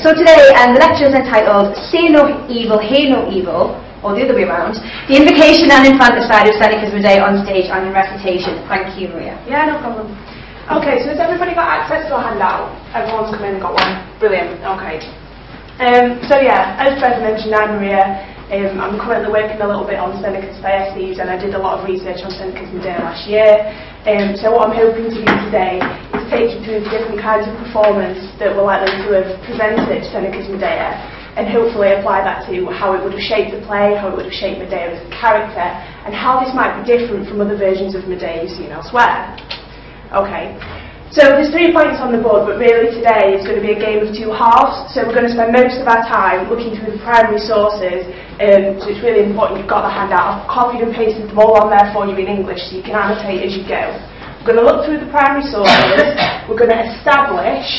So today the lecture is entitled Say No Evil, Hear No Evil, or the other way around, the invocation and infanticide of Seneca's Medea on stage and in recitation. Thank you, Maria. Yeah, no problem. Okay, so has everybody got access to a handout? Everyone's come in and got one. Brilliant, okay. So yeah, as Fred mentioned, I'm Maria. I'm currently working a little bit on Seneca's Theses, and I did a lot of research on Seneca's Medea last year. So what I'm hoping to do today is take you through the different kinds of performance that were likely to have presented Seneca's Medea, and hopefully apply that to how it would have shaped the play, how it would have shaped Medea as a character, and how this might be different from other versions of Medea you've seen elsewhere. Okay. So there's 3 points on the board, but really today is going to be a game of 2 halves. So we're going to spend most of our time looking through the primary sources, so it's really important you've got the handout. I've copied and pasted them all on there for you in English so you can annotate as you go. We're going to look through the primary sources, we're going to establish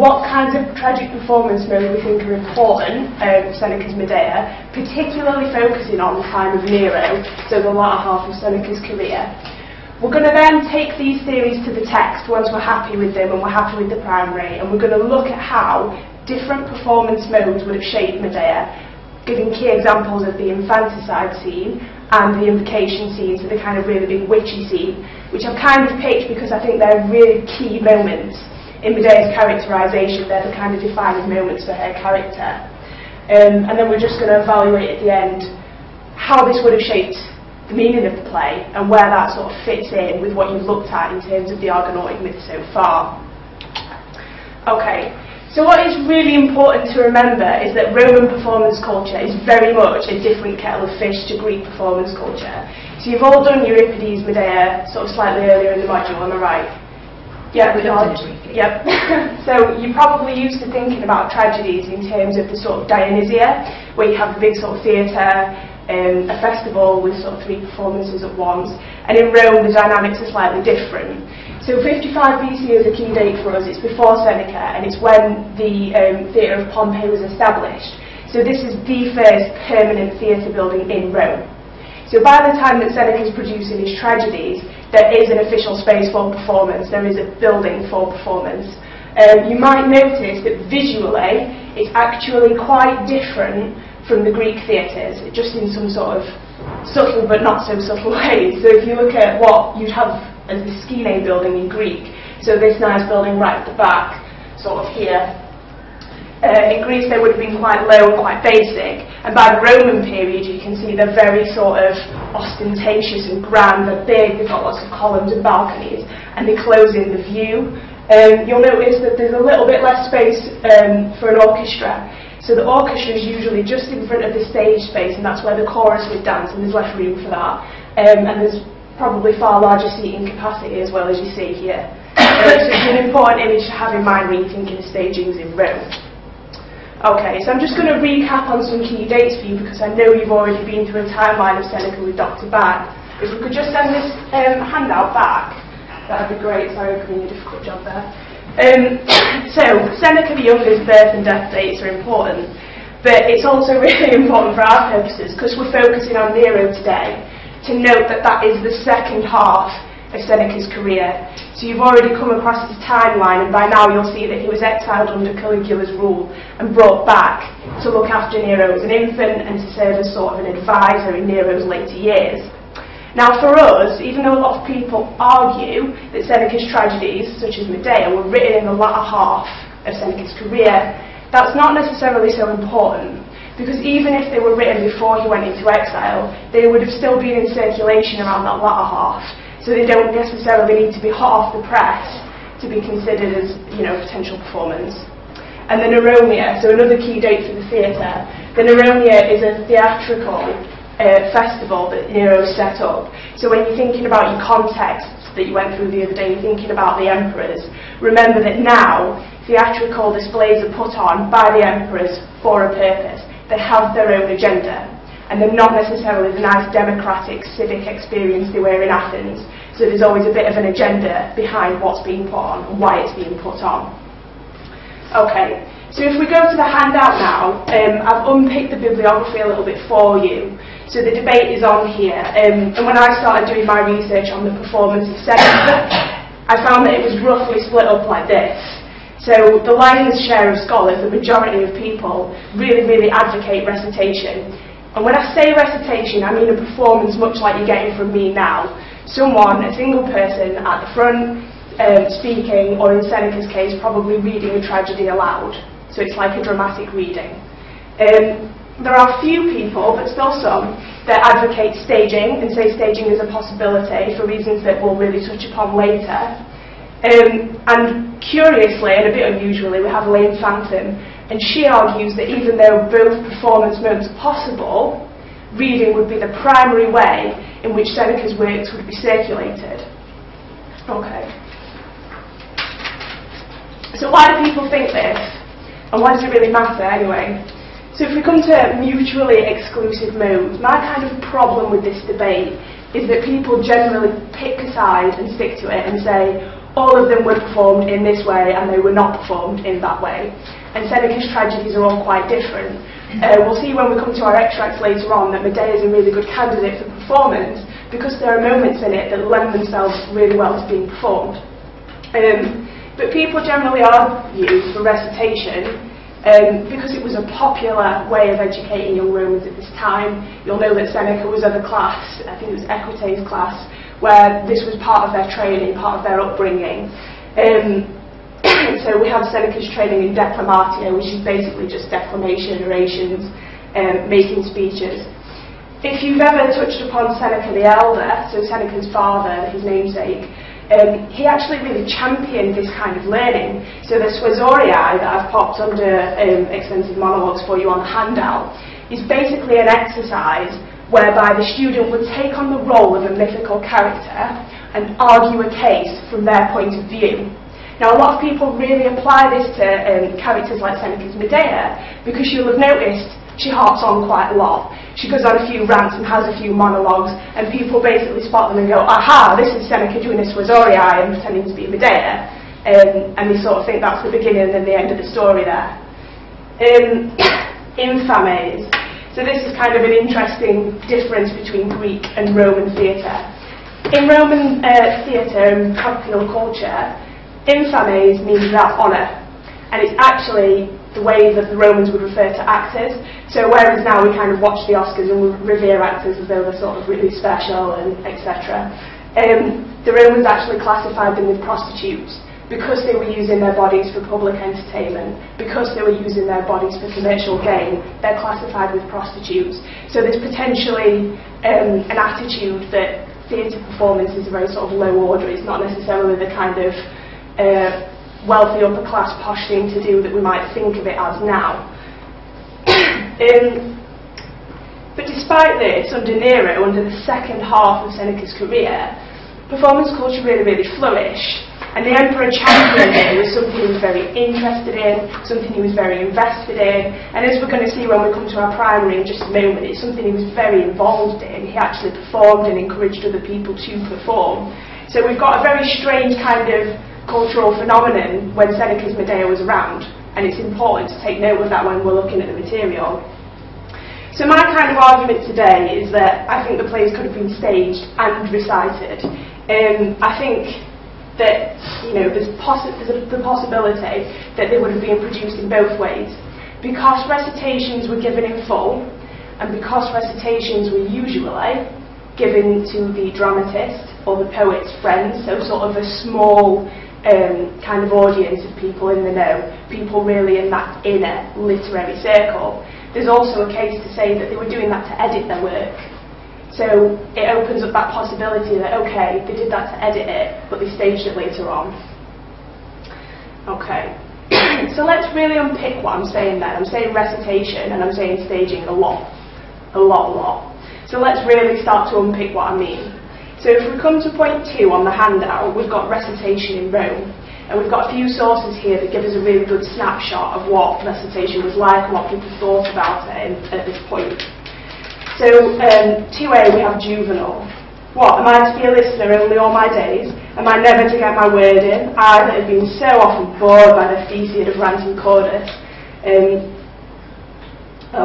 what kinds of tragic performance modes we think are important for Seneca's Medea, particularly focusing on the time of Nero, so the latter half of Seneca's career. We're going to then take these theories to the text once we're happy with them and we're happy with the primary, and we're going to look at how different performance modes would have shaped Medea, giving key examples of the infanticide scene and the invocation scene, so the kind of really big witchy scene, which I've kind of picked because I think they're really key moments in Medea's characterisation. They're the kind of defining moments for her character. And then we're just going to evaluate at the end how this would have shaped the meaning of the play and where that sort of fits in with what you've looked at in terms of the Argonautic myth so far. Okay, so what is really important to remember is that Roman performance culture is very much a different kettle of fish to Greek performance culture. So you've all done Euripides' Medea sort of slightly earlier in the module, am I right? Yeah, we all. Yep. So you're probably used to thinking about tragedies in terms of the sort of Dionysia, where you have the big sort of theatre, a festival with sort of 3 performances at once, and in Rome the dynamics are slightly different. So 55 BC is a key date for us. It's before Seneca, and it's when the theatre of Pompey was established. So this is the first permanent theatre building in Rome. So by the time that Seneca is producing his tragedies, there is an official space for performance, there is a building for performance. You might notice that visually it's actually quite different from the Greek theatres, just in some sort of subtle but not so subtle ways. So if you look at what you'd have as the skene building in Greek, so this nice building right at the back, sort of here, in Greece they would have been quite low and quite basic, and by the Roman period you can see they're very sort of ostentatious and grand, they're big, they've got lots of columns and balconies, and they close in the view. You'll notice that there's a little bit less space for an orchestra. So the orchestra is usually just in front of the stage space, and that's where the chorus would dance, and there's less room for that. And there's probably far larger seating capacity as well, as you see here. So it's an important image to have in mind when you're thinking of stagings in Rome. Okay, so I'm just going to recap on some key dates for you, because I know you've already been through a timeline of Seneca with Dr. Bag. If we could just send this handout back, that would be great. Sorry for doing a difficult job there. So Seneca the Younger's birth and death dates are important, but it's also really important for our purposes, because we're focusing on Nero today, to note that that is the second half of Seneca's career. So you've already come across his timeline, and by now you'll see that he was exiled under Caligula's rule and brought back to look after Nero as an infant and to serve as sort of an advisor in Nero's later years. Now for us, even though a lot of people argue that Seneca's tragedies, such as Medea, were written in the latter half of Seneca's career, that's not necessarily so important, because even if they were written before he went into exile, they would have still been in circulation around that latter half, so they don't necessarily need to be hot off the press to be considered as, potential performance. And the Neromia, so another key date for the theatre, the Neromia is a theatrical festival that Nero set up. So when you're thinking about your contexts that you went through the other day, you're thinking about the emperors, remember that now theatrical displays are put on by the emperors for a purpose. They have their own agenda, and they're not necessarily the nice democratic civic experience they were in Athens. So there's always a bit of an agenda behind what's being put on and why it's being put on. Okay, so if we go to the handout now, I've unpicked the bibliography a little bit for you. So the debate is on here, and when I started doing my research on the performance of Seneca, I found that it was roughly split up like this. So the lion's share of scholars, the majority of people, really advocate recitation. And when I say recitation, I mean a performance much like you're getting from me now. Someone, a single person at the front, speaking, or in Seneca's case, probably reading a tragedy aloud. So it's like a dramatic reading. There are few people, but still some, that advocate staging and say staging is a possibility for reasons that we'll really touch upon later. And curiously, and a bit unusually, we have Lane Phantom, and she argues that even though both performance modes are possible, reading would be the primary way in which Seneca's works would be circulated. Okay. So why do people think this? And why does it really matter anyway? So if we come to mutually exclusive modes, my kind of problem with this debate is that people generally pick a side and stick to it and say all of them were performed in this way and they were not performed in that way. And Seneca's tragedies are all quite different. We'll see when we come to our extracts later on that Medea is a really good candidate for performance because there are moments in it that lend themselves really well to being performed. But people generally argue for recitation because it was a popular way of educating young Romans at this time. You'll know that Seneca was of a class, I think it was Equitation class, where this was part of their training, part of their upbringing. So we have Seneca's training in declamatio, which is basically just declamation, orations, making speeches. If you've ever touched upon Seneca the Elder, so Seneca's father, his namesake, he actually really championed this kind of learning. So the Suasorii that I've popped under extensive monologues for you on the handout is basically an exercise whereby the student would take on the role of a mythical character and argue a case from their point of view. Now a lot of people really apply this to characters like Seneca's Medea because you'll have noticed she harps on quite a lot. She goes on a few rants and has a few monologues and people basically spot them and go, aha, this is Seneca doing a Suasorii and pretending to be Medea. And they sort of think that's the beginning and the end of the story there. Infamies. So this is kind of an interesting difference between Greek and Roman theatre. In Roman theatre and popular culture, infamies means without honour. And it's actually the way that the Romans would refer to actors. So whereas now we kind of watch the Oscars and we revere actors as though they're sort of really special and etc. The Romans actually classified them with prostitutes because they were using their bodies for public entertainment, because they were using their bodies for commercial gain. They're classified with prostitutes. So there's potentially an attitude that theatre performance is a very sort of low order. It's not necessarily the kind of wealthy upper class posh thing to do that we might think of it as now. But despite this, under Nero, under the second half of Seneca's career, performance culture really flourished, and the emperor championed it. It was something he was very interested in, something he was very invested in, and as we're going to see when we come to our primary in just a moment, it's something he was very involved in. He actually performed and encouraged other people to perform. So we've got a very strange kind of cultural phenomenon when Seneca's Medea was around, and it's important to take note of that when we're looking at the material. So my kind of argument today is that I think the plays could have been staged and recited. I think that there's the possibility that they would have been produced in both ways. Because recitations were given in full, and because recitations were usually given to the dramatist or the poet's friends, so sort of a small kind of audience of people in the know, people really in that inner literary circle. There's also a case to say that they were doing that to edit their work. So it opens up that possibility that, okay, they did that to edit it, but they staged it later on. Okay, so let's really unpick what I'm saying there. I'm saying recitation and I'm saying staging a lot. So let's really start to unpick what I mean. So if we come to point 2 on the handout, we've got recitation in Rome. And we've got a few sources here that give us a really good snapshot of what recitation was like and what people thought about it at this point. So 2a, we have Juvenile. What, am I to be a listener only all my days? Am I never to get my word in? I that have been so often bored by the Theseid of ranting chorus.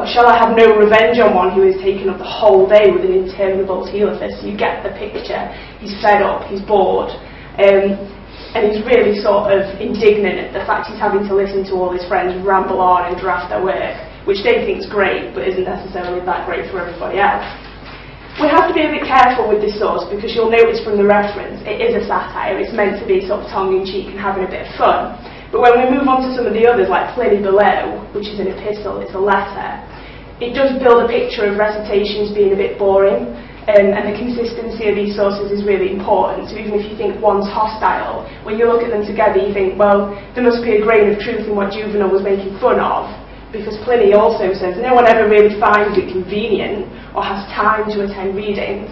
Shall I have no revenge on one who has taken up the whole day with an interminable telephus? You get the picture. He's fed up, he's bored. and he's really sort of indignant at the fact he's having to listen to all his friends ramble on and draft their work, which they think is great, but isn't necessarily that great for everybody else. We have to be a bit careful with this source, because you'll notice from the reference, it is a satire, it's meant to be sort of tongue-in-cheek and having a bit of fun. But when we move on to some of the others, like Pliny below, which is an epistle, it's a letter, it does build a picture of recitations being a bit boring, and the consistency of these sources is really important. So even if you think one's hostile, when you look at them together you think, well, there must be a grain of truth in what Juvenile was making fun of, because Pliny also says no one ever really finds it convenient or has time to attend readings.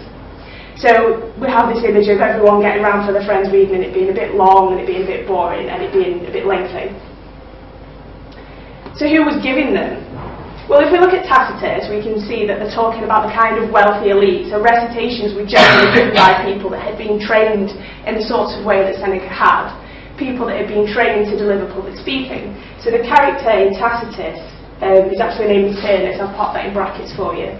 So we have this image of everyone getting around for their friends reading and it being a bit long and it being a bit boring and it being a bit lengthy. So who was giving them? Well, if we look at Tacitus, we can see that they're talking about the kind of wealthy elite. So recitations were generally given by people that had been trained in the sorts of way that Seneca had. People that had been trained to deliver public speaking. So the character in Tacitus is actually named Maternus. I'll pop that in brackets for you.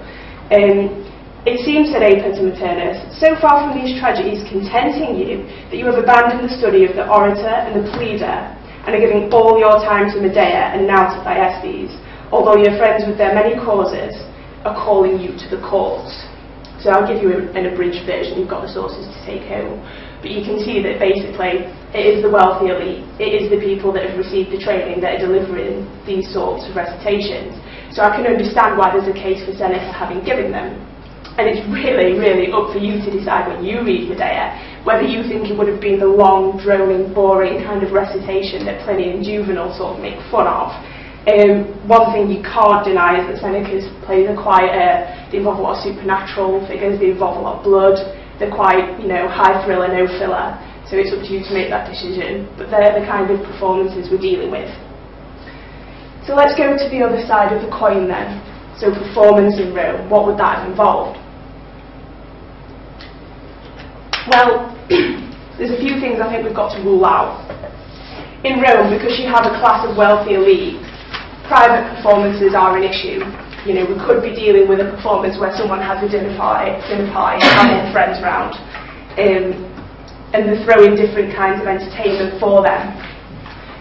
It seems, said Aper to Maternus, so far from these tragedies contenting you, that you have abandoned the study of the orator and the pleader, and are giving all your time to Medea and now to Thyestes, although your friends with their many causes are calling you to the courts. So I'll give you an abridged version, you've got the sources to take home. But you can see that basically it is the wealthy elite, it is the people that have received the training that are delivering these sorts of recitations. So I can understand why there's a case for Seneca having given them. And it's really, really up for you to decide when you read Medea, whether you think it would have been the long, droning, boring kind of recitation that Pliny and Juvenile sort of make fun of. One thing you can't deny is that Seneca's plays are quite, they involve a lot of supernatural figures, they involve a lot of blood, they're quite, high thriller, no filler, so it's up to you to make that decision, but they're the kind of performances we're dealing with. So let's go to the other side of the coin then. So performance in Rome, what would that have involved? Well, there's a few things I think we've got to rule out. In Rome, because you have a class of wealthy elite, private performances are an issue. We could be dealing with a performance where someone has a dinner party, and have all friends round, and they're throwing different kinds of entertainment for them.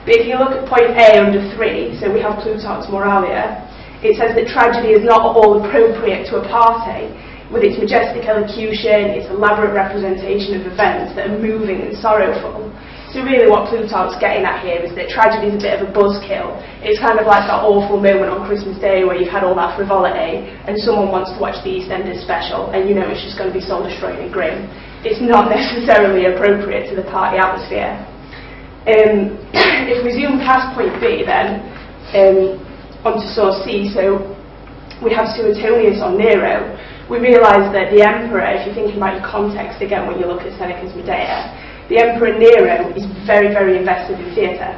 But if you look at point A under 3, so we have Plutarch's Moralia, it says that tragedy is not at all appropriate to a party, with its majestic elocution, its elaborate representation of events that are moving and sorrowful. So really what Plutarch's getting at here is that tragedy is a bit of a buzzkill. It's kind of like that awful moment on Christmas Day where you've had all that frivolity and someone wants to watch the EastEnders special and it's just going to be soul-destroying and grim. It's not necessarily appropriate to the party atmosphere. If we zoom past point B then, onto source C, so we have Suetonius on Nero, we realise that the emperor, if you're thinking about your context again when you look at Seneca's Medea, the Emperor Nero is very, very invested in theatre.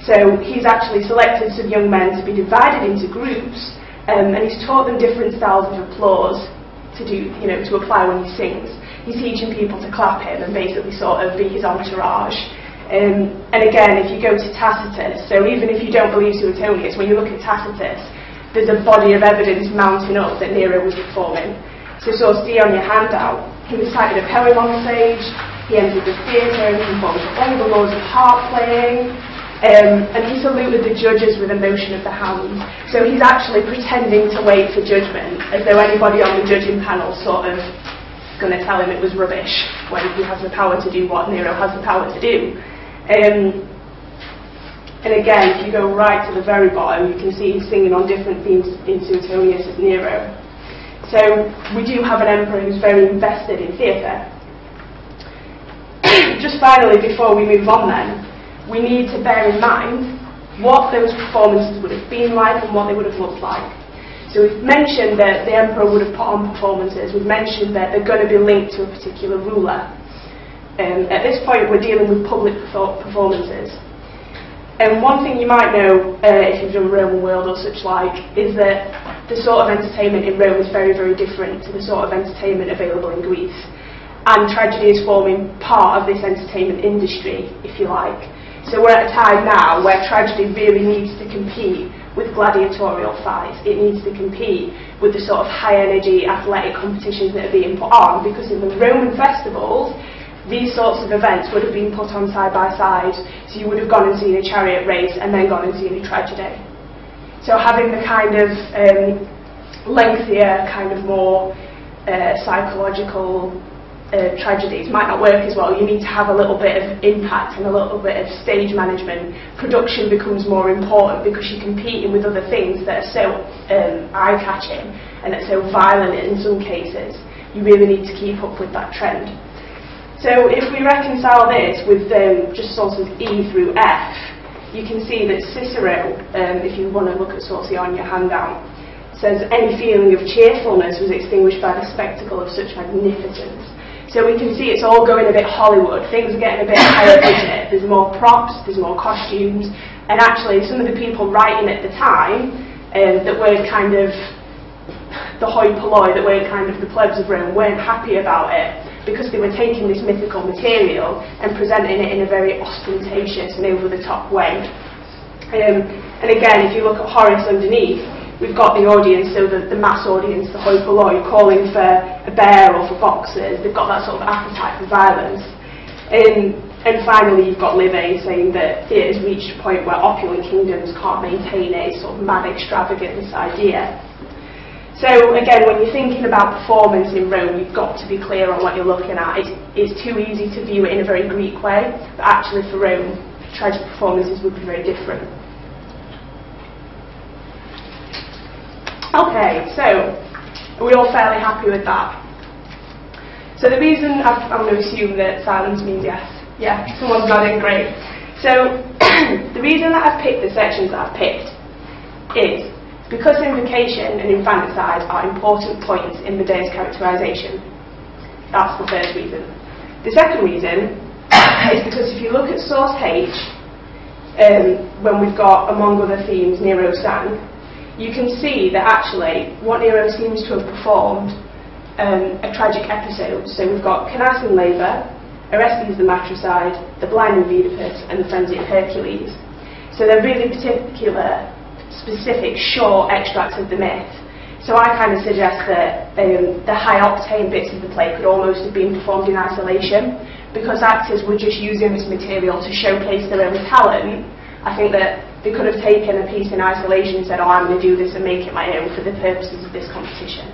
So he's actually selected some young men to be divided into groups, and he's taught them different styles of applause to do, to apply when he sings. He's teaching people to clap him and basically sort of be his entourage. And again, if you go to Tacitus, so even if you don't believe Suetonius, when you look at Tacitus, there's a body of evidence mounting up that Nero was performing. So source D on your handout, he recited a poem on the stage, he entered the theatre, he performed all the lords of harp playing, and he saluted the judges with a motion of the hand. So he's actually pretending to wait for judgment, as though anybody on the judging panel sort of going to tell him it was rubbish, when he has the power to do what Nero has the power to do. And again, if you go right to the very bottom, you can see he's singing on different themes in Suetonius as Nero. So we do have an emperor who's very invested in theatre. Just finally, before we move on then, we need to bear in mind what those performances would have been like and what they would have looked like. So we've mentioned that the emperor would have put on performances, we've mentioned that they're going to be linked to a particular ruler. At this point we're dealing with public performances. And one thing you might know, if you've done Roman World or such like, is that the sort of entertainment in Rome is very, very different to the sort of entertainment available in Greece. And tragedy is forming part of this entertainment industry, if you like. So we're at a time now where tragedy really needs to compete with gladiatorial fights. It needs to compete with the sort of high energy athletic competitions that are being put on, because in the Roman festivals, these sorts of events would have been put on side by side, so you would have gone and seen a chariot race and then gone and seen a tragedy. So having the kind of lengthier, kind of more psychological tragedies might not work as well. You need to have a little bit of impact and a little bit of stage management. Production becomes more important because you're competing with other things that are so eye-catching and are so violent in some cases. You really need to keep up with that trend. So if we reconcile this with just sources E through F, you can see that Cicero, if you want to look at source E on your handout, says any feeling of cheerfulness was extinguished by the spectacle of such magnificence. So we can see it's all going a bit Hollywood. Things are getting a bit higher budget. There's more props, there's more costumes, and actually some of the people writing at the time that were kind of the hoi polloi, that were kind of the plebs of Rome, weren't happy about it, because they were taking this mythical material and presenting it in a very ostentatious and over-the-top way. And again, if you look at Horace underneath, we've got the audience, so the mass audience, the hoi polloi, calling for a bear or for boxers. They've got that sort of appetite for violence. And finally, you've got Livy saying that theatre has reached a point where opulent kingdoms can't maintain a sort of mad extravagance idea. So again, when you're thinking about performance in Rome, you've got to be clear on what you're looking at. It's too easy to view it in a very Greek way, but actually for Rome, tragic performances would be very different. Okay, so are we all fairly happy with that? So the reason, I'm going to assume that silence means yes. Yeah, someone's nodding, great. So the reason that I've picked the sections that I've picked is because invocation and infanticide are important points in Medea's characterisation. That's the first reason. The second reason is because if you look at source H, when we've got, among other themes, Nero sang, you can see that actually what Nero seems to have performed a tragic episode. So we've got Cannas in labour, Orestes the matricide, the blinding Oedipus, and the frenzy of Hercules. So they're really particular, specific, short extracts of the myth. So I kind of suggest that the high-octane bits of the play could almost have been performed in isolation, because actors were just using this material to showcase their own talent. I think that they could have taken a piece in isolation and said, oh, I'm going to do this and make it my own for the purposes of this competition.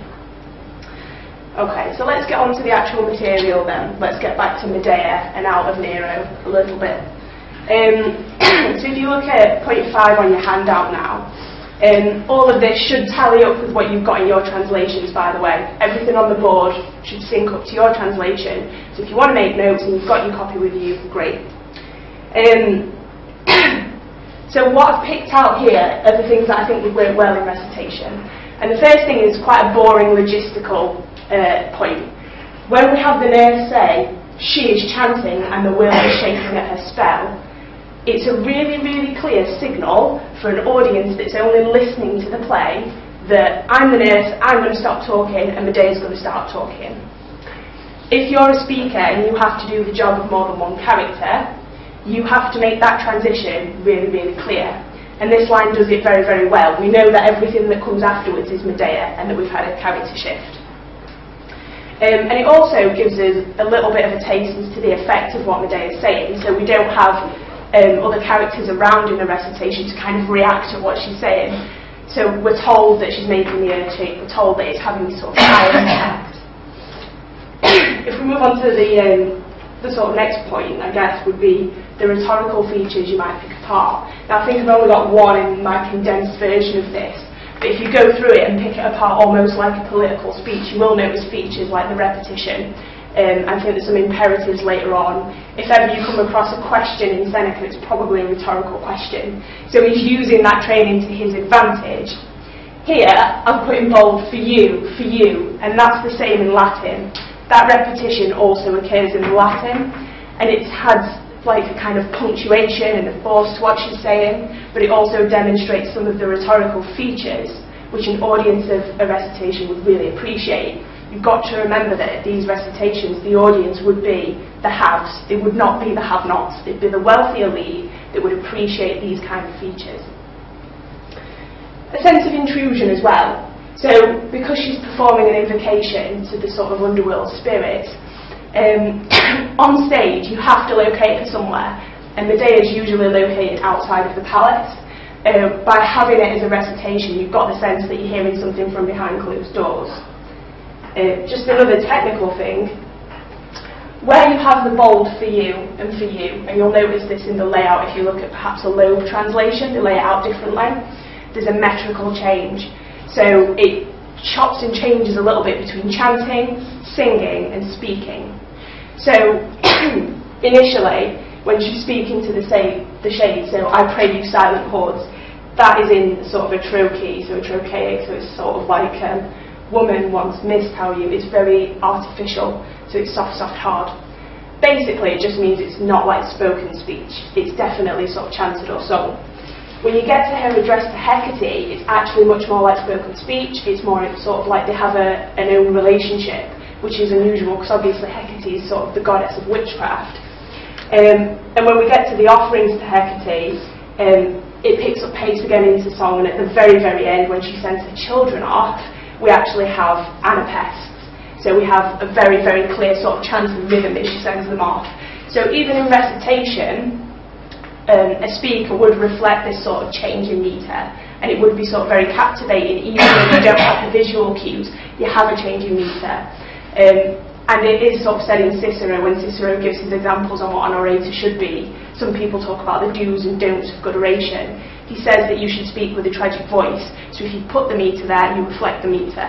Okay, so let's get on to the actual material then. Let's get back to Medea and out of Nero a little bit. So if you look at point 5 on your handout now, all of this should tally up with what you've got in your translations, by the way. Everything on the board should sync up to your translation. So if you want to make notes and you've got your copy with you, great. So what I've picked out here are the things that I think would work well in recitation. And the first thing is quite a boring logistical point. When we have the nurse say, she is chanting and the world is shaking at her spell, it's a really, really clear signal for an audience that's only listening to the play that I'm the nurse, I'm going to stop talking, and Medea's going to start talking. If you're a speaker and you have to do the job of more than one character, you have to make that transition really, really clear. And this line does it very, very well. We know that everything that comes afterwards is Medea and that we've had a character shift. And it also gives us a little bit of a taste as to the effect of what Medea is saying. So we don't have other characters around in the recitation to kind of react to what she's saying. So we're told that she's making the earth shake, we're told that it's having this sort of fire effect. If we move on to the sort of next point, I guess, would be the rhetorical features you might pick apart. Now I think I've only got one in my condensed version of this, but if you go through it and pick it apart almost like a political speech, you will notice features like the repetition. I think there's some imperatives later on. If ever you come across a question in Seneca, it's probably a rhetorical question. So he's using that training to his advantage. Here, I've put in bold for you, and that's the same in Latin. That repetition also occurs in Latin, and it has like a kind of punctuation and a force to what she's saying, but it also demonstrates some of the rhetorical features which an audience of a recitation would really appreciate. You've got to remember that at these recitations, the audience would be the haves. They would not be the have-nots. They'd be the wealthy elite that would appreciate these kind of features. A sense of intrusion as well. So, because she's performing an invocation to the sort of underworld spirit, On stage, you have to locate her somewhere, and Medea is usually located outside of the palace. By having it as a recitation, you've got the sense that you're hearing something from behind closed doors. Just another technical thing, where you have the bold for you, and you'll notice this in the layout if you look at perhaps a Loeb translation, they lay it out differently, there's a metrical change. So it chops and changes a little bit between chanting, singing and speaking. So initially, when she's speaking to the shades, so I pray you silent hordes, that is in sort of a trochee, so a trochaic, so it's sort of like woman once missed how you, it's very artificial, so it's soft, hard. Basically, it just means it's not like spoken speech, it's definitely sort of chanted or sung. When you get to her address to Hecate, it's actually much more like spoken speech, it's more sort of like they have an own relationship, which is unusual because obviously Hecate is sort of the goddess of witchcraft. And when we get to the offerings to Hecate, it picks up pace again into song, and at the very, very end, when she sends her children off, we actually have anapests. So we have a very, very clear sort of chanting rhythm as she sends them off. So even in recitation, a speaker would reflect this sort of change in metre, and it would be sort of very captivating, even though you don't have the visual cues, you have a change in metre. And it is sort of said in Cicero, when Cicero gives his examples on what an orator should be, some people talk about the do's and don'ts of good oration. He says that you should speak with a tragic voice, so if you put the metre there, you reflect the metre.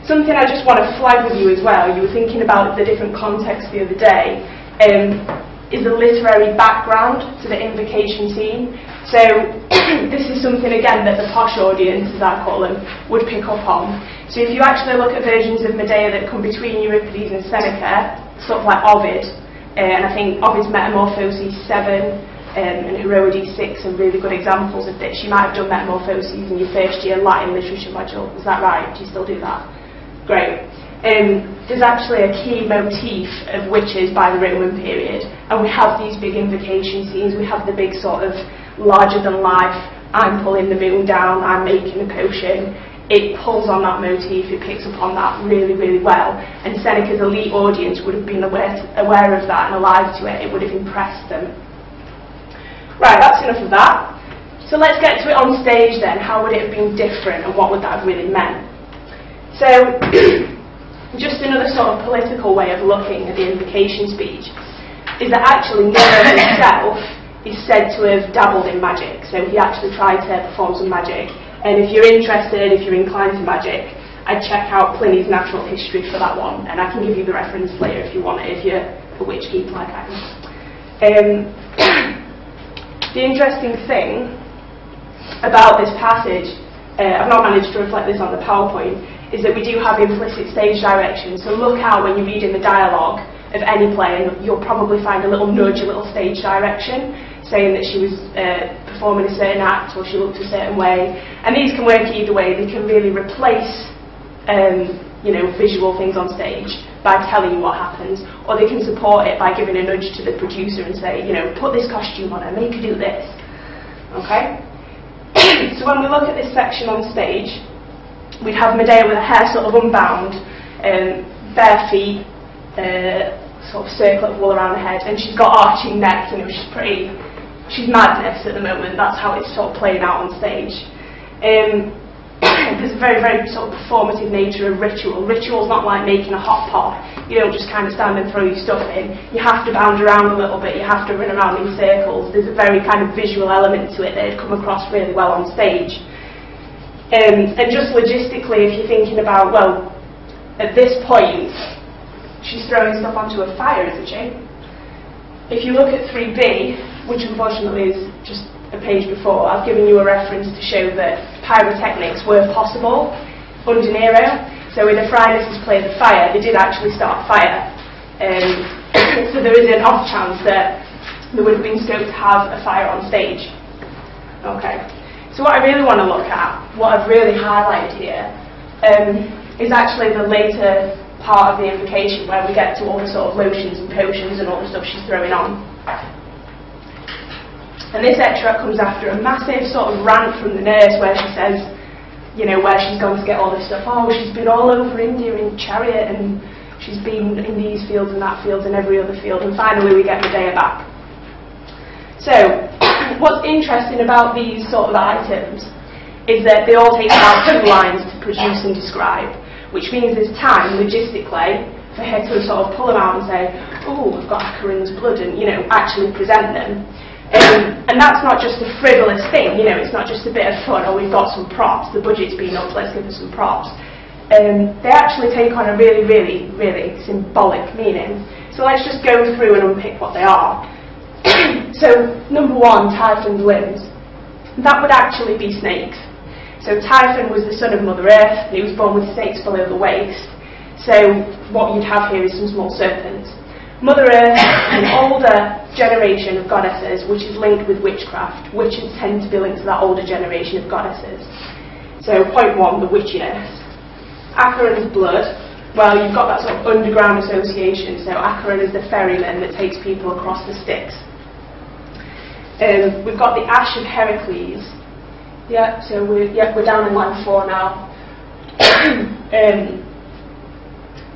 Something I just want to flag with you as well, you were thinking about the different contexts the other day, is the literary background to the invocation scene. So this is something again that the posh audience, as I call them, would pick up on. So if you actually look at versions of Medea that come between Euripides and Seneca, sort of like Ovid, and I think Ovid's Metamorphoses 7 and Heroides 6 are really good examples of this. You might have done Metamorphoses in your first year Latin literature module, is that right? Do you still do that? Great. There's actually a key motif of witches by the Roman period, and we have these big invocation scenes, we have the big sort of larger than life, I'm pulling the moon down, I'm making a potion. It pulls on that motif, it picks up on that really, really well, and Seneca's elite audience would have been aware of that and alive to it, it would have impressed them. Right, that's enough of that. So let's get to it on stage then. How would it have been different and what would that have really meant? So, just another sort of political way of looking at the invocation speech is that actually Nero himself is said to have dabbled in magic, so he actually tried to perform some magic. And if you're interested, if you're inclined to magic, I'd check out Pliny's Natural History for that one, and I can give you the reference later if you want it, if you're a witch geek like I am. The interesting thing about this passage, I've not managed to reflect this on the PowerPoint, is that we do have implicit stage direction. So look out when you read in the dialogue of any play, and you'll probably find a little nudge, a little stage direction, saying that she was performing a certain act or she looked a certain way. And these can work either way. They can really replace visual things on stage by telling you what happens, or they can support it by giving a nudge to the producer and say, put this costume on her, make her do this. Okay? So when we look at this section on stage, we'd have Medea with her hair sort of unbound, bare feet, sort of circlet of wool around her head, and she's got arching neck, she's madness at the moment, that's how it's sort of playing out on stage. There's a very, very sort of performative nature of ritual. Ritual's not like making a hot pot. You don't just kind of stand and throw your stuff in. You have to bound around a little bit, you have to run around in circles. There's a very kind of visual element to it that would come across really well on stage. And just logistically, if you're thinking about, well, at this point, she's throwing stuff onto a fire, isn't she? If you look at 3b, which unfortunately is just a page before, I've given you a reference to show that pyrotechnics were possible under Nero. So in the Phrynis's play The Fire, they did actually start a fire. So there is an off chance that there would have been scope to have a fire on stage. Okay. So what I really want to look at, what I've really highlighted here, is actually the later part of the invocation where we get to all the sort of lotions and potions and all the stuff she's throwing on. And this extract comes after a massive sort of rant from the nurse where she says, you know, where she's gone to get all this stuff. Oh, she's been all over India in chariot, and she's been in these fields and that field and every other field, and finally we get Medea back. So, what's interesting about these sort of items is that they all take about 2 lines to produce and describe, which means there's time, logistically, for her to sort of pull them out and say, oh, I've got Acarine's blood, and, you know, actually present them. And that's not just a frivolous thing, you know, it's not just a bit of fun, or we've got some props, the budget's been up, let's give us some props. They actually take on a really, really, really symbolic meaning. So let's just go through and unpick what they are. So, number 1, Typhon's limbs. That would actually be snakes. So Typhon was the son of Mother Earth, and he was born with snakes below the waist. So what you'd have here is some small serpents. Mother Earth is an older generation of goddesses which is linked with witchcraft. Witches tend to be linked to that older generation of goddesses. So point 1, the witchiness. Acarine's blood, well, you've got that sort of underground association. So Acarine is the ferryman that takes people across the Styx. We've got the ash of Heracles. Yeah, so we're down in line 4 now.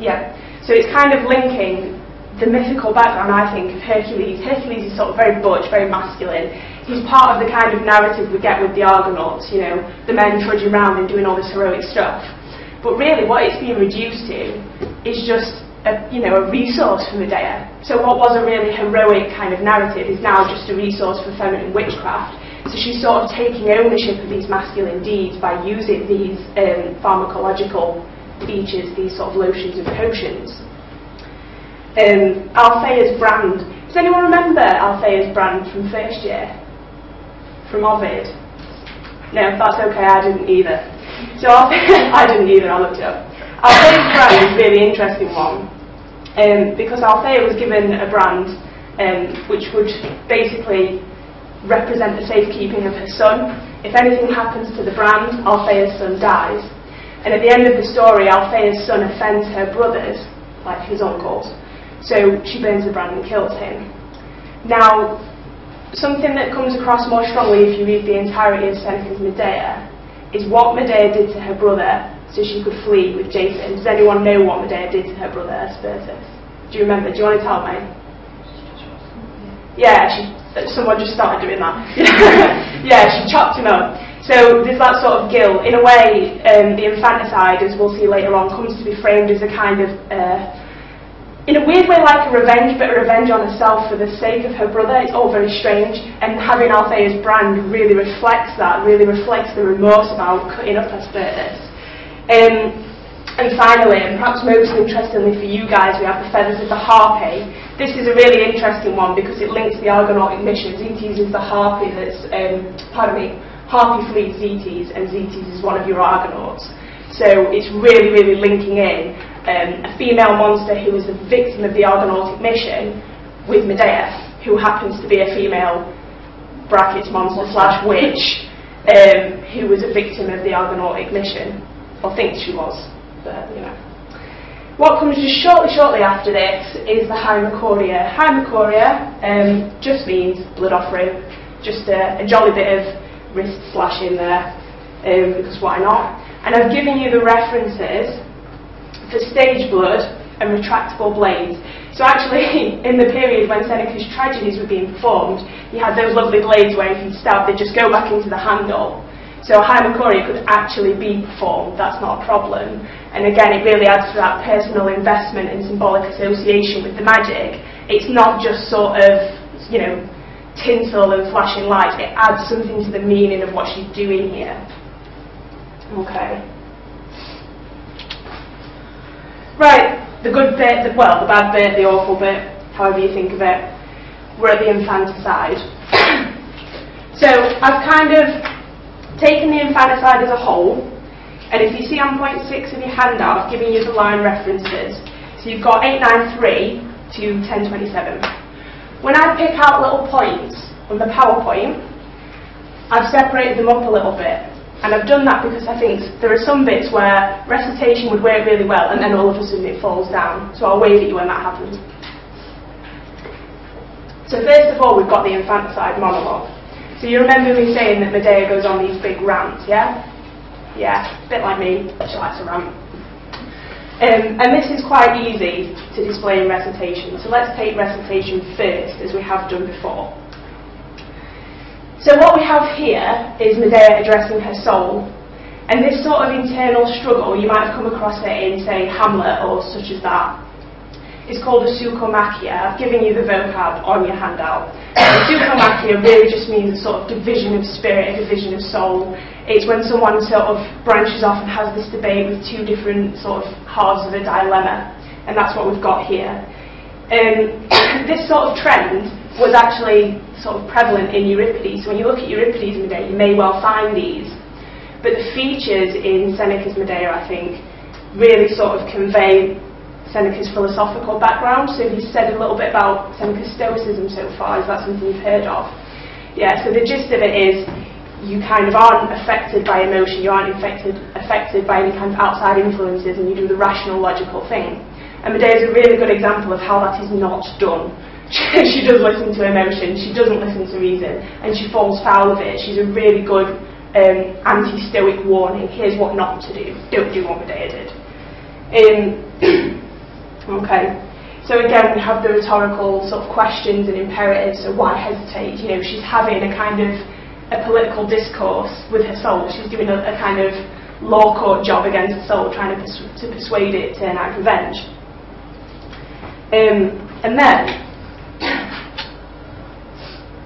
Yeah, so it's kind of linking the mythical background, I think, of Hercules. Hercules is sort of very butch, very masculine. He's part of the kind of narrative we get with the Argonauts, you know, the men trudging around and doing all this heroic stuff. But really, what it's being reduced to is just a resource for Medea. So what was a really heroic kind of narrative is now just a resource for feminine witchcraft. So she's sort of taking ownership of these masculine deeds by using these pharmacological features, these sort of lotions and potions. Althea's brand. Does anyone remember Althea's brand from first year? From Ovid? No, that's okay, I didn't either. So I didn't either, I looked it up. Althea's brand is a really interesting one, because Althea was given a brand which would basically represent the safekeeping of her son. If anything happens to the brand, Althea's son dies. And at the end of the story, Althea's son offends her brothers, like his uncles. So she burns the brand and kills him. Now, something that comes across more strongly if you read the entirety of Seneca's Medea is what Medea did to her brother so she could flee with Jason. Does anyone know what Medea did to her brother Aspertus? Do you remember? Do you want to tell me? Yeah, someone just started doing that. Yeah, she chopped him up. So there's that sort of guilt. In a way, the infanticide, as we'll see later on, comes to be framed as a kind of, in a weird way, like a revenge, but a revenge on herself for the sake of her brother. It's all very strange. And having Althea's brand really reflects that, really reflects the remorse about cutting up Aspertus. And finally, and perhaps most interestingly for you guys, we have the feathers of the harpy. This is a really interesting one because it links the Argonautic mission. Zetes is the harpy that's, harpy flees Zetes, and Zetes is one of your Argonauts. So it's really, really linking in a female monster who is the victim of the Argonautic mission with Medea, who happens to be a female brackets monster / witch who was a victim of the Argonautic mission, or thinks she was, but you know. What comes just shortly after this is the Hymacoria. Hymacoria just means blood offering, just a jolly bit of wrist slashing there, because why not? And I've given you the references for stage blood and retractable blades. So actually, in the period when Seneca's tragedies were being performed, you had those lovely blades where if you'd stab, they'd just go back into the handle. So Hymacoria could actually be performed, that's not a problem. And again, it really adds to that personal investment and symbolic association with the magic. It's not just sort of, you know, tinsel and flashing lights, it adds something to the meaning of what she's doing here. Okay. Right, the good bit, the bad bit, the awful bit, however you think of it. We're at the infanticide. So I've kind of taken the infanticide as a whole, and if you see on point 6 of your handout, I've given you the line references. So you've got 893 to 1027. When I pick out little points on the PowerPoint, I've separated them up a little bit. And I've done that because I think there are some bits where recitation would work really well and then all of a sudden it falls down. So I'll wave at you when that happens. So first of all, we've got the infanticide monologue. So you remember me saying that Medea goes on these big rants, yeah? Yeah, a bit like me, she likes to rant. And this is quite easy to display in recitation. So let's take recitation first, as we have done before. So what we have here is Medea addressing her soul. And this sort of internal struggle, you might have come across it in, say, Hamlet or such as that. It's called a sukomachia. I've given you the vocab on your handout. Sukomachia really just means a sort of division of spirit, a division of soul. It's when someone sort of branches off and has this debate with two different sort of halves of a dilemma. And that's what we've got here. This sort of trend was actually sort of prevalent in Euripides. So when you look at Euripides' Medea, you may well find these. But the features in Seneca's Medea, I think, really sort of convey Seneca's philosophical background. So he's said a little bit about Seneca's Stoicism so far. Is that something you've heard of? Yeah, so the gist of it is you kind of aren't affected by emotion, you aren't affected by any kind of outside influences, and you do the rational, logical thing. And Medea is a really good example of how that is not done. She does listen to emotion, she doesn't listen to reason, and she falls foul of it. She's a really good anti-stoic warning. Here's what not to do. Don't do what Medea did. Okay, so again we have the rhetorical sort of questions and imperatives. So why hesitate? You know, she's having a kind of a political discourse with her soul. She's doing a kind of law court job against the soul, trying to persuade it to enact revenge. And then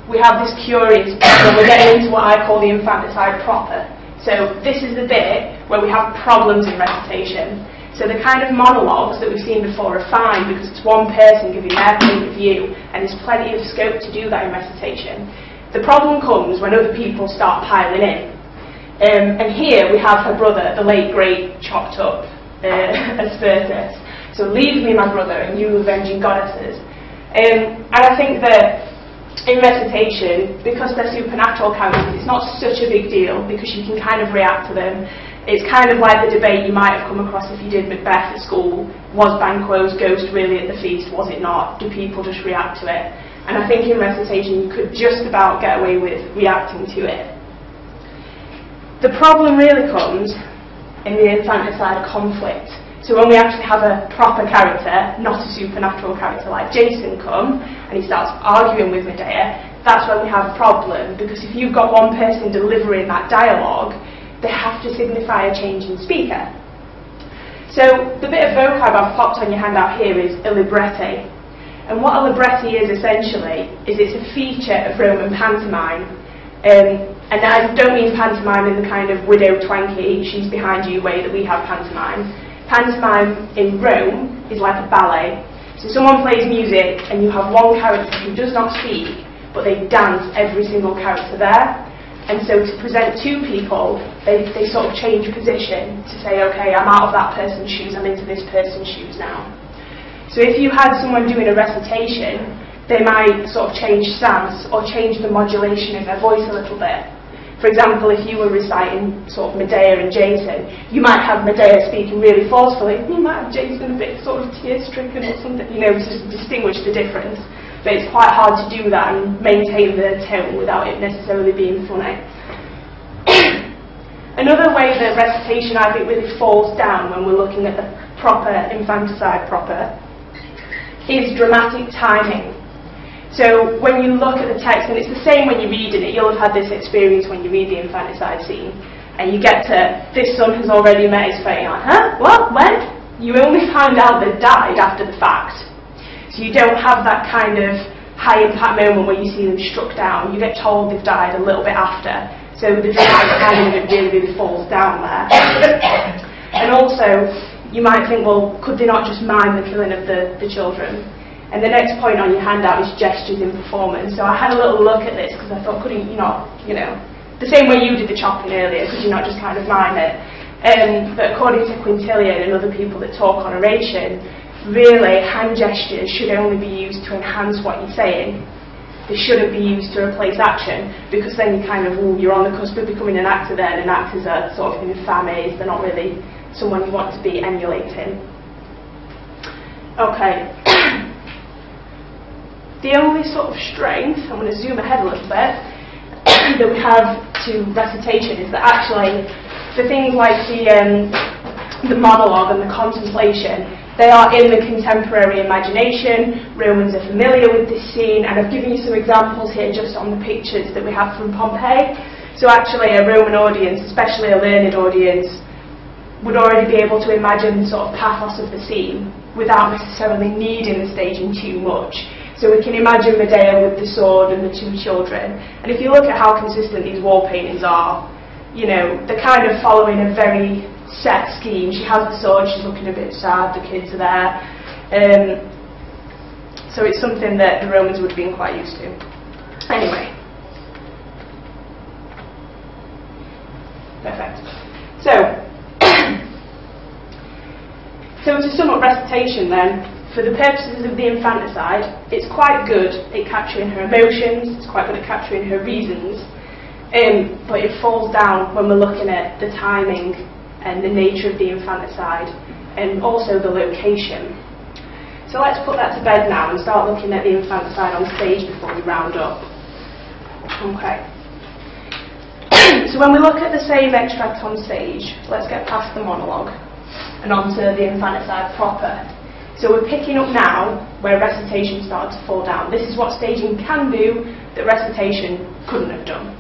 we have this curious bit where we're getting into what I call the infanticide proper. So this is the bit where we have problems in recitation. So the kind of monologues that we've seen before are fine because it's one person giving their point of view, and there's plenty of scope to do that in recitation. The problem comes when other people start piling in. And here we have her brother, the late great chopped up Aspertus. So leave me, my brother, and you avenging goddesses. And I think that in recitation, because they're supernatural characters, it's not such a big deal because you can kind of react to them. It's kind of like the debate you might have come across if you did Macbeth at school. Was Banquo's ghost really at the feast? Was it not? Do people just react to it? And I think in recitation you could just about get away with reacting to it. The problem really comes in the infanticide conflict. So when we actually have a proper character, not a supernatural character like Jason come, and he starts arguing with Medea, that's when we have a problem, because if you've got one person delivering that dialogue, they have to signify a change in speaker. So the bit of vocab I've popped on your handout here is a libretti. And what a libretti is essentially, is it's a feature of Roman pantomime. And I don't mean pantomime in the kind of widow twanky, she's behind you way that we have pantomime. Pantomime in Rome is like a ballet. So someone plays music and you have one character who does not speak, but they dance every single character there. And so to present two people, they sort of change position to say, okay, I'm out of that person's shoes, I'm into this person's shoes now. So if you had someone doing a recitation, they might sort of change stance or change the modulation of their voice a little bit. For example, if you were reciting sort of Medea and Jason, you might have Medea speaking really forcefully, you might have Jason a bit sort of tear-stricken or something, you know, to distinguish the difference. But it's quite hard to do that and maintain the tone without it necessarily being funny. Another way that recitation, I think, really falls down when we're looking at the proper infanticide proper is dramatic timing. So when you look at the text, and it's the same when you're reading it, you'll have had this experience when you read the infanticide scene, and you get to, this son has already met his fate, you're like, huh? What? When? You only find out they died after the fact. So you don't have that kind of high impact moment where you see them struck down. You get told they've died a little bit after. So the dramatic timing of it really falls down there. And also, you might think, well, could they not just mime the killing of the children? And the next point on your handout is gestures in performance. So I had a little look at this because I thought, couldn't you not, you know, the same way you did the chopping earlier, could you not just kind of mime it? But according to Quintilian and other people that talk on oration, really hand gestures should only be used to enhance what you're saying. They shouldn't be used to replace action, because then you kind of, you're on the cusp of becoming an actor then, and actors are sort of infamies, they're not really someone you want to be emulating. Okay. The only sort of strength, I'm going to zoom ahead a little bit, that we have to recitation is that actually for things like the monologue and the contemplation, they are in the contemporary imagination. Romans are familiar with this scene, and I've given you some examples here just on the pictures that we have from Pompeii. So actually a Roman audience, especially a learned audience, would already be able to imagine the sort of pathos of the scene without necessarily needing the staging too much. So we can imagine Medea with the sword and the two children. And if you look at how consistent these wall paintings are, you know, they're kind of following a very set scheme. She has the sword, she's looking a bit sad, the kids are there. So it's something that the Romans would have been quite used to. Anyway. Perfect. So to sum up Recitation then, for the purposes of the infanticide, it's quite good at capturing her emotions, it's quite good at capturing her reasons, but it falls down when we're looking at the timing and the nature of the infanticide, and also the location. So let's put that to bed now and start looking at the infanticide on stage before we round up. Okay. So when we look at the same extract on stage, let's get past the monologue and onto the infanticide proper. So we're picking up now where Recitation started to fall down. This is what staging can do that Recitation couldn't have done.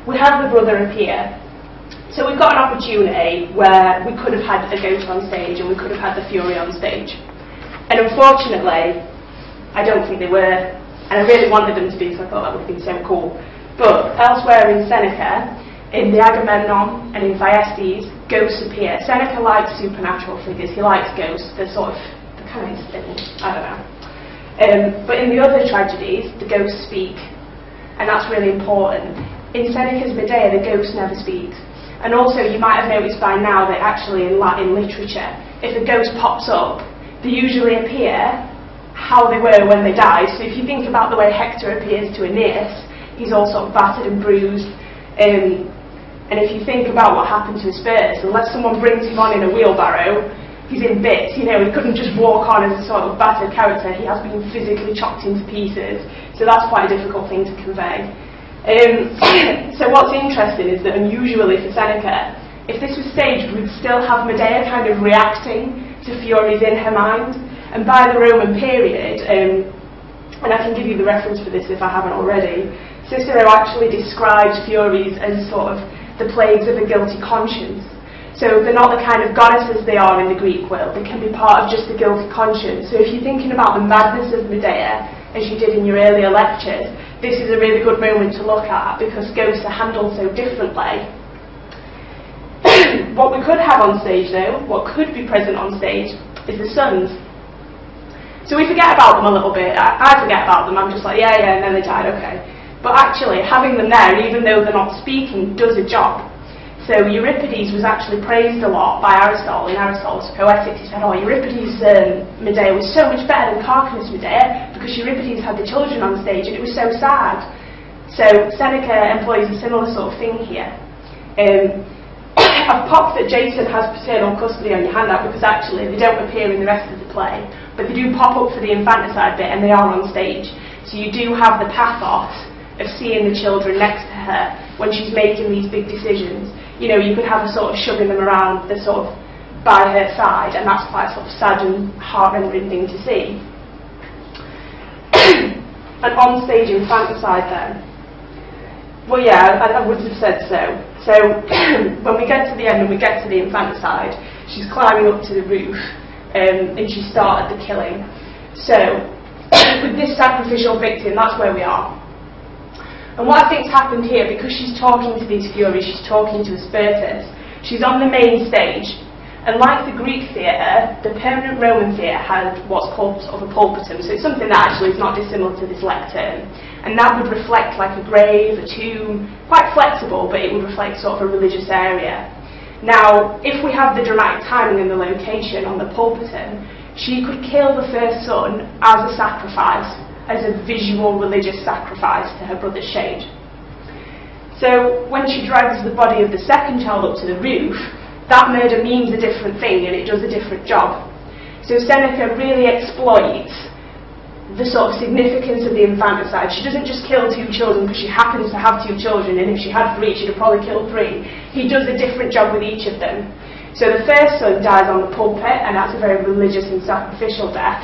We have the brother appear. So we've got an opportunity where we could have had a ghost on stage and we could have had the Fury on stage. And unfortunately, I don't think they were, and I really wanted them to be, so I thought that would have been so cool. But elsewhere in Seneca, in the Agamemnon and in Thyestes, ghosts appear. Seneca likes supernatural figures, he likes ghosts, they're sort of the kind of thing, I don't know. But in the other tragedies, the ghosts speak, and that's really important. In Seneca's Medea, the ghost never speaks. And also, you might have noticed by now that actually in Latin literature, if a ghost pops up, they usually appear how they were when they died. So if you think about the way Hector appears to Aeneas, he's all sort of battered and bruised. And if you think about what happened to Aspertus, unless someone brings him on in a wheelbarrow, he's in bits. You know, he couldn't just walk on as a sort of battered character. He has been physically chopped into pieces. So that's quite a difficult thing to convey. So what's interesting is that unusually for Seneca, if this was staged, we'd still have Medea kind of reacting to furies in her mind. And by the Roman period, and I can give you the reference for this if I haven't already, Cicero actually describes furies as sort of the plagues of a guilty conscience. So they're not the kind of goddesses they are in the Greek world, they can be part of just a guilty conscience. So if you're thinking about the madness of Medea, as you did in your earlier lectures, this is a really good moment to look at because ghosts are handled so differently. What we could have on stage though, what could be present on stage, is the sons. So we forget about them a little bit. I forget about them, I'm just like, yeah, and then they died, okay. But actually, having them there, even though they're not speaking, does a job. So Euripides was actually praised a lot by Aristotle. In Aristotle's Poetics, he said, oh, Euripides' Medea was so much better than Carcanus' Medea because Euripides had the children on stage and it was so sad. So Seneca employs a similar sort of thing here. I've popped that Jason has paternal custody on your handout because actually they don't appear in the rest of the play, but they do pop up for the infanticide bit and they are on stage. So you do have the pathos of seeing the children next to her when she's making these big decisions. You know, you could have her sort of shoving them around, they're sort of by her side, and that's quite a sort of sad and heart-rending thing to see. An on-stage infanticide then. Well, yeah, I would have said so. So when we get to the end and we get to the infanticide, she's climbing up to the roof and she started the killing. So with this sacrificial victim, that's where we are. And what I think's happened here, because she's talking to these furies, she's talking to Aspertus, she's on the main stage, and like the Greek theatre, the permanent Roman theatre had what's called sort of a pulpitum, so it's something that actually is not dissimilar to this lectern, and that would reflect like a grave, a tomb, quite flexible, but it would reflect sort of a religious area. Now, if we have the dramatic timing and the location on the pulpitum, she could kill the first son as a sacrifice, as a visual religious sacrifice to her brother's shade. So when she drags the body of the second child up to the roof, that murder means a different thing and it does a different job. So Seneca really exploits the sort of significance of the infanticide. She doesn't just kill 2 children because she happens to have 2 children, and if she had 3 she'd have probably killed 3. He does a different job with each of them. So the first son dies on the pulpit, and that's a very religious and sacrificial death.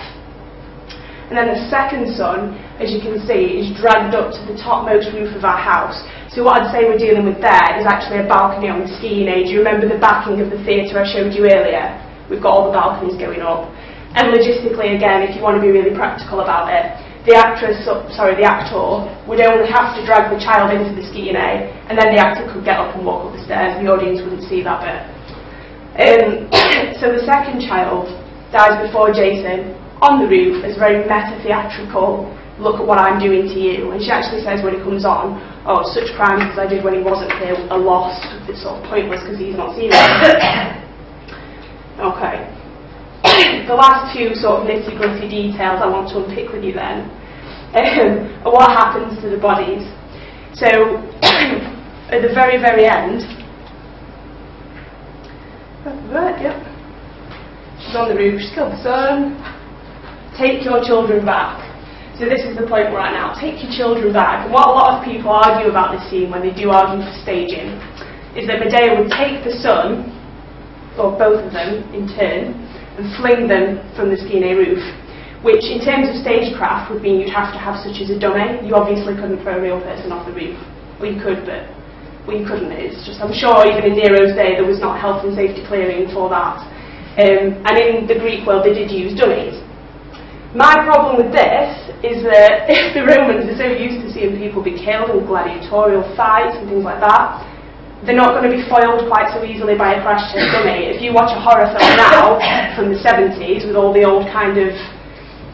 And then the second son, as you can see, is dragged up to the topmost roof of our house. So what I'd say we're dealing with there is actually a balcony on the skiing age. You remember the backing of the theatre I showed you earlier? We've got all the balconies going up. And logistically, again, if you want to be really practical about it, the actor would only have to drag the child into the skiing A, and then the actor could get up and walk up the stairs. The audience wouldn't see that bit. So the second child dies before Jason on the roof as a very meta-theatrical, look at what I'm doing to you. And she actually says when he comes on, oh, such crimes as I did when he wasn't here are lost. It's sort of pointless because he's not seen it. Okay. The last 2 sort of nitty-gritty details I want to unpick with you then are what happens to the bodies. So, at the very, very end, yep, she's on the roof, she's killed the son, take your children back. So this is the point we're at now, take your children back. And what a lot of people argue about this scene when they do argue for staging is that Medea would take the son, or both of them in turn, and fling them from the skiing roof, which in terms of stagecraft would mean you'd have to have such as a dummy. You obviously couldn't throw a real person off the roof. Well, you could, but you couldn't. It's just, I'm sure even in Nero's day there was not health and safety clearing for that. And in the Greek world they did use dummies. My problem with this is that if the Romans are so used to seeing people be killed in gladiatorial fights and things like that, they're not going to be foiled quite so easily by a crash test dummy. If you watch a horror film now from the 70s with all the old kind of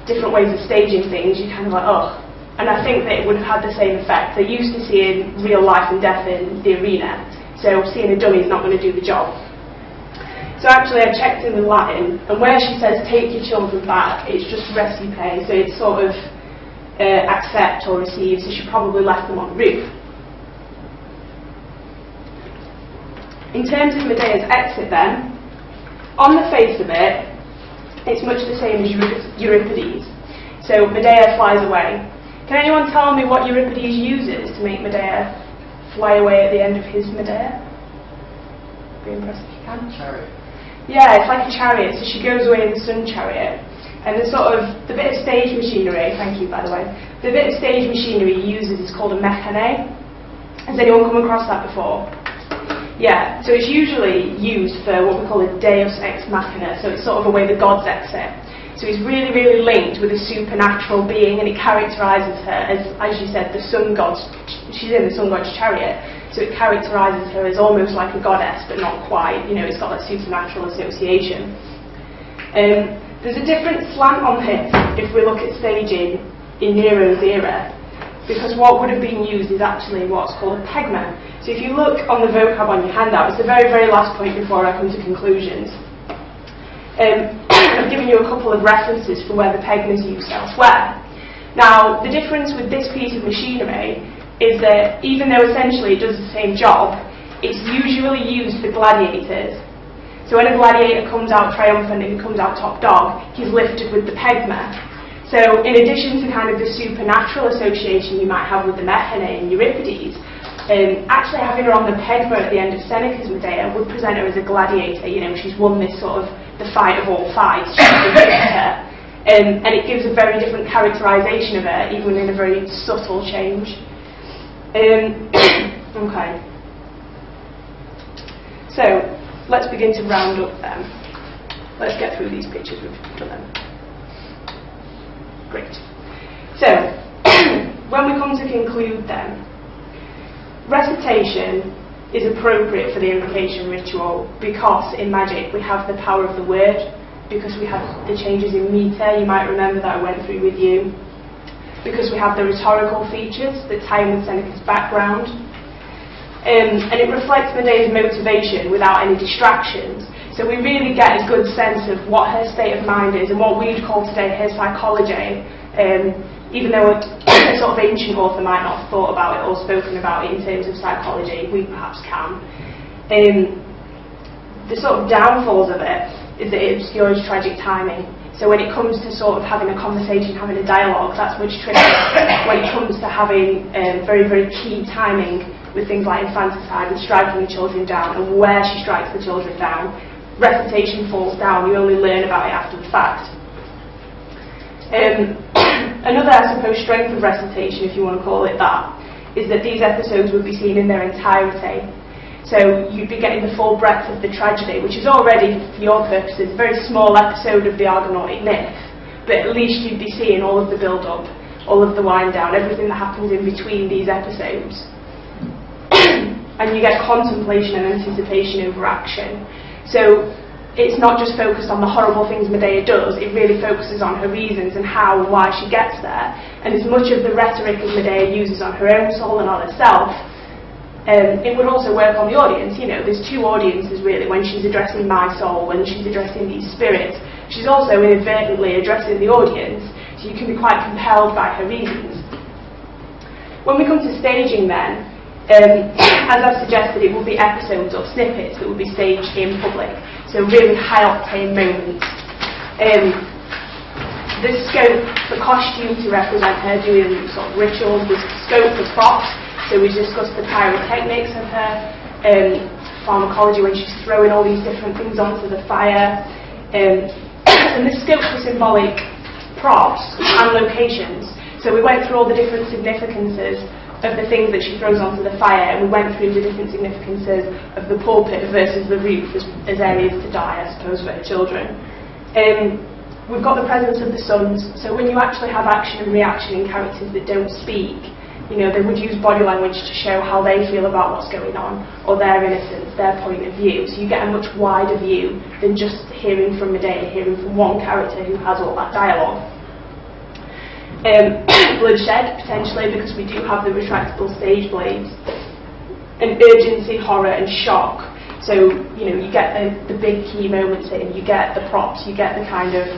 different ways of staging things, you're kind of like, oh. And I think that it would have had the same effect. They're used to seeing real life and death in the arena, so seeing a dummy is not going to do the job. So actually I checked in the Latin, and where she says take your children back, it's just recipe, so it's sort of accept or receive, so she probably left them on the roof. In terms of Medea's exit then, on the face of it, it's much the same as Euripides. So Medea flies away. Can anyone tell me what Euripides uses to make Medea fly away at the end of his Medea? Be impressed if you can. Chariot. Yeah, it's like a chariot, so she goes away in the sun chariot. And the bit of stage machinery, thank you by the way, the bit of stage machinery he uses is called a mechane. Has anyone come across that before? Yeah, so it's usually used for what we call a deus ex machina, so it's sort of a way the gods exit. So it's really, really linked with a supernatural being, and it characterises her as you said, the sun god. She's in the sun god's chariot, so it characterises her as almost like a goddess, but not quite. You know, it's got that supernatural association. There's a different slant on this if we look at staging in Nero's era, because what would have been used is actually what's called a pegma. So if you look on the vocab on your handout, it's the very, very last point before I come to conclusions. I've given you a couple of references for where the pegma is used elsewhere. Now, the difference with this piece of machinery is that even though essentially it does the same job, it's usually used for gladiators. So when a gladiator comes out triumphant and he comes out top dog, he's lifted with the pegma. So in addition to kind of the supernatural association you might have with the mechane and Euripides, actually having her on the pegma at the end of Seneca's Medea would present her as a gladiator. You know, she's won this sort of the fight of all fights. She's the victor. And it gives a very different characterisation of her, even in a very subtle change. Okay. So, let's begin to round up then. Let's get through these pictures we've done them. Great. So, when we come to conclude then, recitation is appropriate for the invocation ritual because in magic we have the power of the word, because we have the changes in meter, you might remember that I went through with you, because we have the rhetorical features that tie in with Seneca's background, and it reflects Medea's motivation without any distractions. So we really get a good sense of what her state of mind is and what we'd call today her psychology, even though a sort of ancient author might not have thought about it or spoken about it in terms of psychology, we perhaps can. The sort of downfalls of it is that it obscures tragic timing. So when it comes to sort of having a conversation, having a dialogue, that's much trickier. When it comes to having very, very key timing with things like infanticide and striking the children down and where she strikes the children down, recitation falls down. You only learn about it after the fact. Another, I suppose, strength of recitation, if you want to call it that, is that these episodes would be seen in their entirety. So you'd be getting the full breadth of the tragedy, which is already, for your purposes, a very small episode of the Argonautic myth, but at least you'd be seeing all of the build-up, all of the wind-down, everything that happens in between these episodes. And you get contemplation and anticipation over action. So it's not just focused on the horrible things Medea does, it really focuses on her reasons and how and why she gets there. And as much of the rhetoric as Medea uses on her own soul and on herself, it would also work on the audience. You know, there's two audiences really. When she's addressing my soul, when she's addressing these spirits, she's also inadvertently addressing the audience, so you can be quite compelled by her reasons. When we come to staging then, as I've suggested, it will be episodes or snippets that will be staged in public, so really high-octane moments. The scope for costume to represent her doing sort of rituals, the scope for props. So we discussed the pyrotechnics of her pharmacology when she's throwing all these different things onto the fire, and the scope for symbolic props and locations. So we went through all the different significances of the things that she throws onto the fire, and we went through the different significances of the pulpit versus the roof as areas to die, I suppose, for her children. We've got the presence of the sons, so when you actually have action and reaction in characters that don't speak, you know, they would use body language to show how they feel about what's going on, or their innocence, their point of view. So you get a much wider view than just hearing from Medea, hearing from one character who has all that dialogue. Bloodshed, potentially, because we do have the retractable stage blades. And urgency, horror and shock. So, you know, you get the big key moments in, you get the props, you get the kind of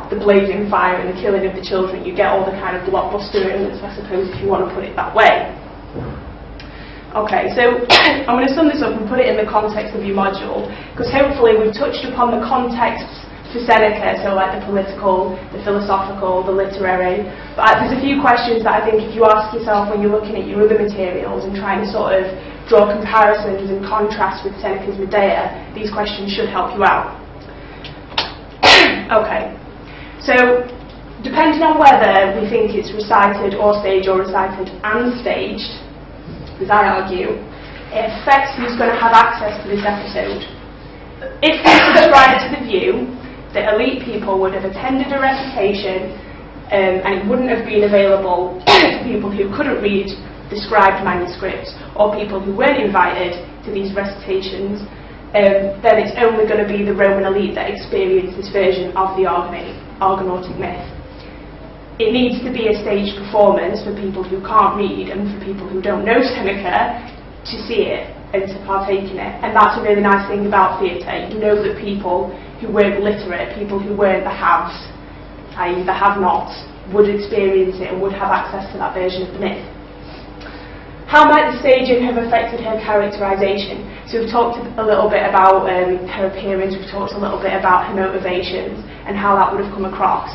the blazing fire and the killing of the children, you get all the kind of blockbuster moments, I suppose, if you want to put it that way. Okay, so I'm going to sum this up and put it in the context of your module, because hopefully we've touched upon the contexts for Seneca, so like the political, the philosophical, the literary, but there's a few questions that I think if you ask yourself when you're looking at your other materials and trying to sort of draw comparisons and contrasts with Seneca's Medea, these questions should help you out. Okay. So, depending on whether we think it's recited or staged or recited and staged, as I argue, it affects who's going to have access to this episode. If we subscribe to the view that elite people would have attended a recitation and it wouldn't have been available to people who couldn't read the scribed manuscripts or people who weren't invited to these recitations, then it's only going to be the Roman elite that experience this version of the Argonautic myth. It needs to be a staged performance for people who can't read and for people who don't know Seneca to see it and to partake in it. And that's a really nice thing about theatre. You know that people who weren't literate, people who weren't the haves, i.e. the have-nots, would experience it and would have access to that version of the myth. How might the staging have affected her characterisation? So we've talked a little bit about her appearance, we've talked a little bit about her motivations and how that would have come across.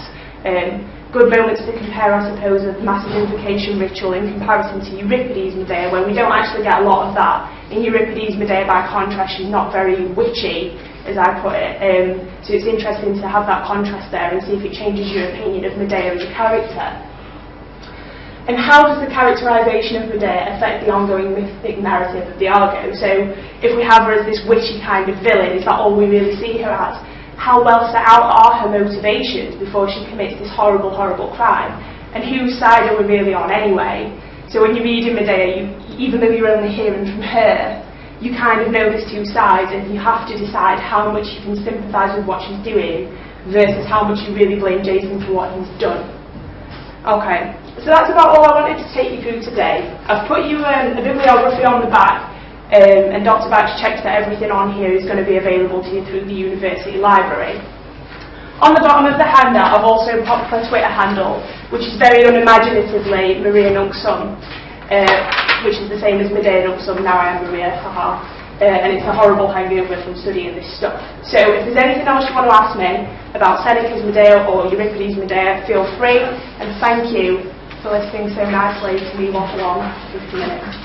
Good moments to compare, I suppose, of massive invocation ritual in comparison to Euripides' Medea, where we don't actually get a lot of that. In Euripides' Medea, by contrast, she's not very witchy, as I put it. So it's interesting to have that contrast there and see if it changes your opinion of Medea as a character. And how does the characterisation of Medea affect the ongoing mythic narrative of the Argo? So if we have her as this witchy kind of villain, is that all we really see her as? How well set out are her motivations before she commits this horrible, horrible crime? And whose side are we really on anyway? So when you read in Medea, even though you're only hearing from her, you kind of know there's two sides, and you have to decide how much you can sympathise with what she's doing versus how much you really blame Jason for what he's done. Okay, so that's about all I wanted to take you through today. I've put you a bibliography on the back, and Dr. Batch checks that everything on here is going to be available to you through the university library. On the bottom of the handout, I've also popped her Twitter handle, which is very unimaginatively Maria Nunc Sum, which is the same as Medea Nunc Sum, now I am Maria, haha. and it's a horrible hangover from studying this stuff. So if there's anything else you want to ask me about Seneca's Medea or Euripides' Medea, feel free, and thank you for listening so nicely to me waffle on for 50 minutes.